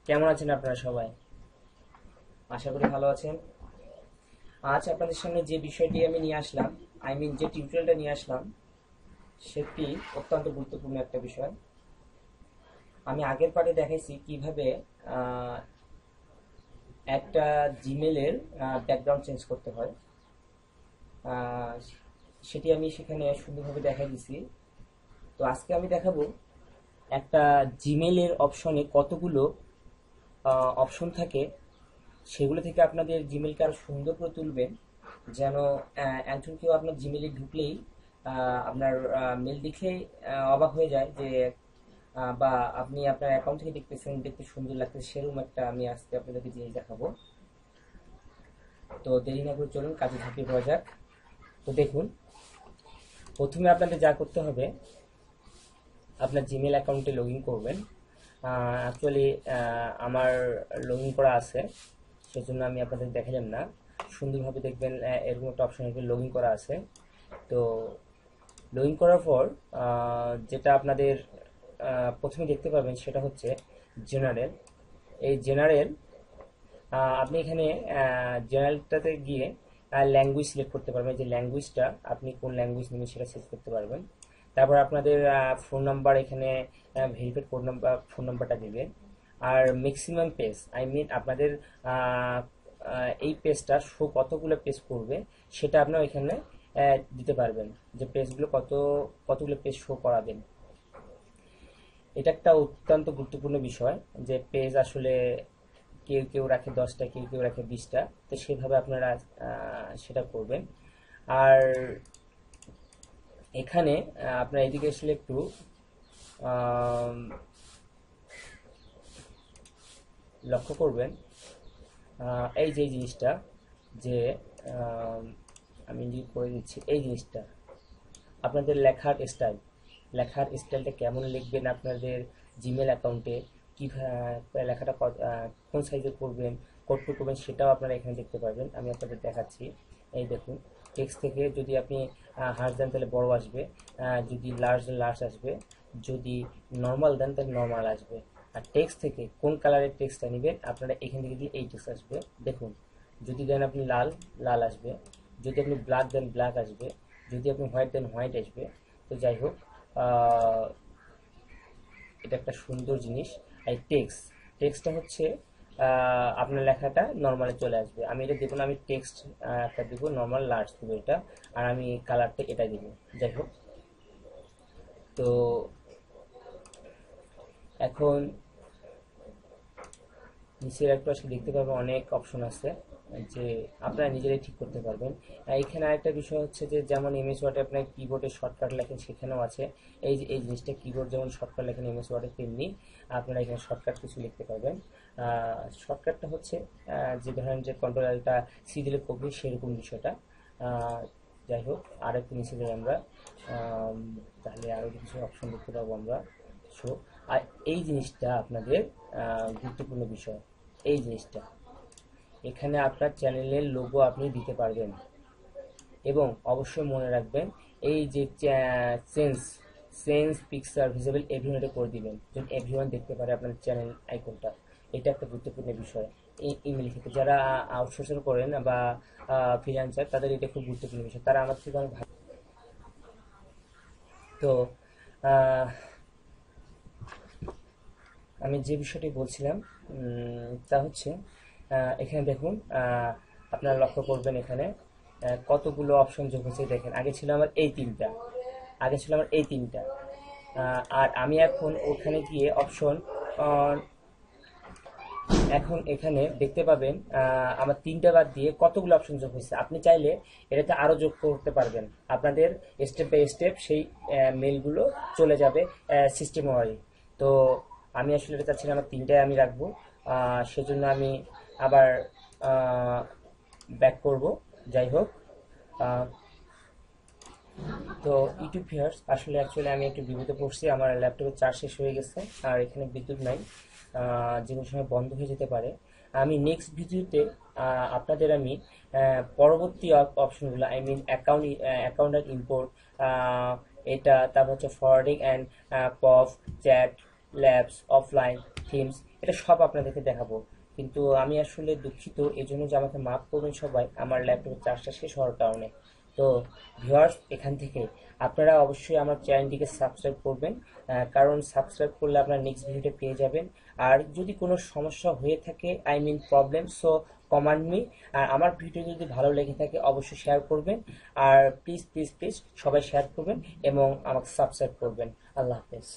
কেমন আছেন আপনারা সবাই? আশা করি ভালো আছেন। আজ আপনাদের সামনে যে বিষয়টি আমি নিয়ে আসলাম, যে টিউটোরিয়ালটা নিয়ে আসলাম, সেটি অত্যন্ত গুরুত্বপূর্ণ একটা বিষয়। আমি আগের পার্টে দেখাইছি কিভাবে আহ, একটা জিমেলের ব্যাকগ্রাউন্ড চেঞ্জ করতে হয়। আহ, সেটি আমি সেখানে সুন্দরভাবে দেখাই দিছি। তো আজকে আমি দেখাবো একটা জিমেলের অপশনে কতগুলো অপশন থাকে, সেগুলো থেকে আপনাদের জিমেলকে আরো সুন্দর করে তুলবেন। যেন একজন কেউ আপনার জিমেলে ঢুকলেই আপনার মেল দেখলেই অবাক হয়ে যায় যে বা আপনি আপনার অ্যাকাউন্ট থেকে দেখতেছেন, দেখতে সুন্দর লাগতেছে, সেরকম একটা আমি আজকে আপনাদেরকে জিনিস দেখাবো। তো দেরি না করে চলুন কাজে ঝাঁপিয়ে পড়া যাক। তো দেখুন, প্রথমে আপনাদের যা করতে হবে, আপনার জিমেল অ্যাকাউন্টে লগ ইন করবেন। অ্যাকচুয়ালি আমার লগ ইন করা আছে, সেজন্য আমি আপনাদের দেখালাম না। সুন্দরভাবে দেখবেন এরকম একটা অপশন লগ ইন করা আছে। তো লগ ইন করার পর যেটা আপনাদের প্রথমে দেখতে পাবেন সেটা হচ্ছে জেনারেল। এই জেনারেল, আপনি এখানে জেনারেলটাতে গিয়ে ল্যাঙ্গুয়েজ সিলেক্ট করতে পারবেন, যে ল্যাঙ্গুয়েজটা আপনি কোন ল্যাঙ্গুয়েজ নেবেন সেটা সিলেক্ট করতে পারবেন। তারপর আপনাদের ফোন নাম্বার, এখানে ভেরিফাইড ফোন নাম্বার, ফোন নাম্বারটা দিবেন। আর ম্যাক্সিমাম পেজ, আপনাদের আহ, এই পেজটা শো কতগুলো পেজ করবে সেটা আপনার এখানে দিতে পারবেন, যে পেজগুলো কতগুলো পেজ শো করাবেন। এটা একটা অত্যন্ত গুরুত্বপূর্ণ বিষয়, যে পেজ আসলে কেউ কেউ রাখে 10টা, কেউ কেউ রাখে 20টা। তো সেভাবে আপনারা সেটা করবেন। আর এখানে আপনার এদিকে আসলে একটু আম, লক্ষ্য করবেন এই যে এই জিনিসটা, যে আম, আমি ইন্ডিকেট করে দিচ্ছি এই জিনিসটা, আপনাদের লেখার স্টাইলটা কেমন লিখবেন আপনাদের জিমেল অ্যাকাউন্টে, কি লেখাটা কোন সাইজে করবেন, কতটুকু করবেন, সেটাও আপনারা এখানে দেখতে পারবেন। আমি আপনাদের দেখাচ্ছি। এই দেখুন, টেক্সট থেকে যদি আপনি হার্শ দেন তাহলে বড় আসবে, যদি লার্জ লার্জ আসবে, যদি নর্মাল দেন তাহলে নর্মাল আসবে। আর টেক্সট থেকে কোন কালারের টেক্সটটা নেবেন আপনারা এখান থেকে দিয়ে এই টেক্সট আসবে। দেখুন, যদি দেন আপনি লাল, লাল আসবে। যদি আপনি ব্ল্যাক দেন ব্ল্যাক আসবে। যদি আপনি হোয়াইট দেন হোয়াইট আসবে। তো যাই হোক, আহ, এটা একটা সুন্দর জিনিস। এই টেক্সটটা হচ্ছে আপনার লেখাটা নর্মালে চলে আসবে। আমি এটা দেবো না, আমি টেক্সট একটা দেবো, নর্মাল লার্জ দেবো এটা। আর আমি কালারটা এটা দিব। যাই হোক, তো এখন নিচের একটু আসলে দেখতে পারবেন অনেক অপশন আছে, যে আপনারা নিজেরাই ঠিক করতে পারবেন। এখানে আরেকটা বিষয় হচ্ছে যে, যেমন এমএস ওয়ার্ডে আপনার কিবোর্ডে শর্টকাট লেখেন, সেখানেও আছে এই যে এই জিনিসটা। কিবোর্ড যেমন শর্টকাট লেখেন এমএস ওয়ার্ডে, তেমনি আপনারা এখানে শর্টকাট কিছু লিখতে পারবেন। শর্টকাটটা হচ্ছে যে ধরেন যে কন্ট্রোল আলটা সি দিলে কপি, সেরকম বিষয়টা। আহ, যাই হোক, আর একটু নিচে যাই আমরা। তাহলে আরও কিছু অপশন দেখতে পাবো আমরা। সো আর এই জিনিসটা আপনাদের গুরুত্বপূর্ণ বিষয়। এই জিনিসটা, এখানে আপনার চ্যানেলের লোগো আপনি দিতে পারবেন। এবং অবশ্যই মনে রাখবেন, এই যে চেঞ্জ চেঞ্জ পিকচার ভিজিবল এভরিওয়ানে করে দিবেন, যেন এভরিওয়ান দেখতে পারে আপনার চ্যানেল আইকনটা। এটা একটা গুরুত্বপূর্ণ বিষয়। এই ইমেল ক্ষেত্রে যারা আউটসোর্সিং করেন বা ফ্রিল্যান্সার, তাদের এটা খুব গুরুত্বপূর্ণ বিষয়, তারা আমার থেকে অনেক ভালো। তো আহ, আমি যে বিষয়টি বলছিলাম, তা হচ্ছে এখানে দেখুন, আপনারা লক্ষ্য করবেন এখানে কতগুলো অপশন যোগ হয়েছে। দেখেন, আগে ছিল আমার এই তিনটা, আর আমি এখন ওখানে গিয়ে অপশন, এখন এখানে দেখতে পাবেন আমার তিনটা বাদ দিয়ে কতগুলো অপশন যোগ হয়েছে। আপনি চাইলে এটাতে আরো যোগ করতে পারবেন। আপনাদের স্টেপ বাই স্টেপ সেই মেলগুলো চলে যাবে সিস্টেম ওয়ারি। তো আমি আসলে এটা চাচ্ছিলাম আমার তিনটায় আমি রাখবো। সেজন্য আমি আবার ব্যাক করব। যাই হোক, আহ, তো ইউটিউব ভিউয়ার্স, আসলে অ্যাকচুয়ালি আমি একটু বিপদে পড়ছি, আমার ল্যাপটপের চার্জ শেষ হয়ে গেছে, আর এখানে বিদ্যুৎ নাই, যে কোনো সময় বন্ধ হয়ে যেতে পারে। আমি নেক্সট ভিডিওতে আপনাদের আমি পরবর্তী অপশনগুলো, অ্যাকাউন্ট অ্যান্ড ইম্পোর্ট, এটা, তারপর হচ্ছে forwarding and pop chat, labs, offline, themes, এটা সব আপনাদেরকে দেখাবো। কিন্তু আমি আসলে দুঃখিত এই জন্য যে আমাকে মাফ করবেন সবাই, আমার ল্যাপটপের চার্জটা শেষ হওয়ার কারণে। তো ভিউয়ার্স, এখান থেকে আপনারা অবশ্যই আমার চ্যানেলটিকে সাবস্ক্রাইব করবেন, কারণ সাবস্ক্রাইব করলে আপনারা নেক্সট ভিডিওটা পেয়ে যাবেন। আর যদি কোনো সমস্যা হয়ে থাকে, I mean problem, so command me. আর আমার ভিডিও যদি ভালো লেগে থাকে অবশ্যই শেয়ার করবেন। আর প্লিজ প্লিজ প্লিজ সবাই শেয়ার করবেন এবং আমাকে সাবস্ক্রাইব করবেন। আল্লাহ হাফেজ।